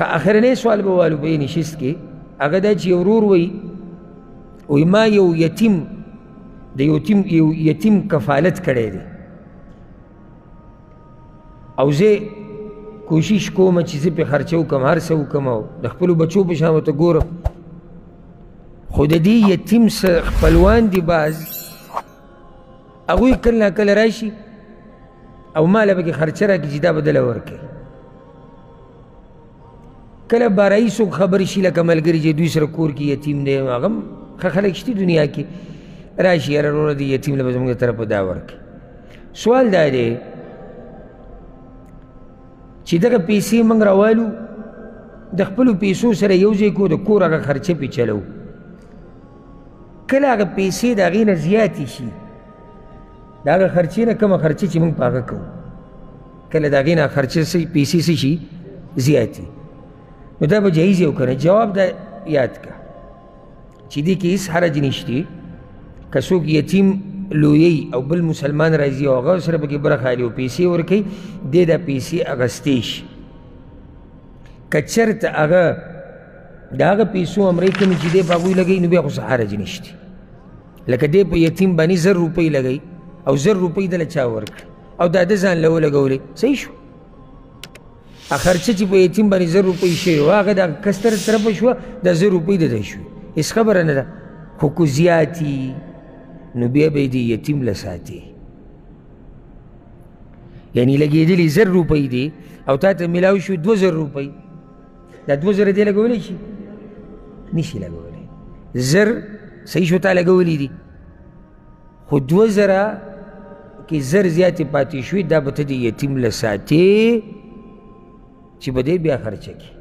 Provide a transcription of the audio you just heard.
آخرنی سوال به والو نشست کې هغه دا چې یو ورور وایي ما یو یتیم کفالت کړی دی او زه کوشش کوم چې زه پې خرچه وکړم هر څه وکړم او د خپلو بچو په شان ورته ګورم خو د دې یتیم خپلوان دي بعض هغوی کله ناکله راشي او ما له پکې خرچه راکړي چې دا به دله ورکوي کله بارایي څوک خبرې شي لکه ملګري چې دوی سره کور کې یتیم دی هغه هم ښه خلک شته دنیا کې راشي یاره وروره د یتیم له به زموږ د طرفه دا ورکړي سوال دا دی چې دغه پیسې موږ راوالو د خپلو پیسو سره یو ځای کړو د کور هغه خرچه پې چلو کله هغه پیسې د هغې نه زیاتې شي د هغه خرچې نه کومه خرچه چې موږ په هغه کوو کله د هغې نه خرچه پیسې څه شي زیاتې نو دا به جایز یې وکنه جواب دا یاد که چې دې کې هېڅ حرج نشته که څوک یتیم لویی او بل مسلمان راځي او هغه سره پکې برخه اخلي او پیسې ورکوي دی دا پیسې اخیستی شي که چېرته هغه د هغه پیسو عمرې کومې چې دی په هغوی لګوي نو بیا خو څه حرج نشته لکه دی په یتیم باندې 1000 روپۍ لګوي او 1000 روپۍ دله چا ورکړي او دا ده ځان له ولګولې صحیح شو خرچه چې په یتیم باندې 1000 روپۍ شوې وه هغه د کس طرفه شوه دا 1000 روپۍ د ده شوې هېڅ خبره نه ده خو که زیاتي نو بیا به یې د یتیم له ساتي یعنې لګېدلي 1000 روپۍ دی او تا ته میلاو شو 2000 روپۍ دا 2000 دی لګولی شي نشي لګولی 1000 صحیح شو تا لګولی دي خو 2000 کې 1000 زیاتې پاتې شوي دا به ته د یتیم له ساتې چې به دی بیا خرچه کړي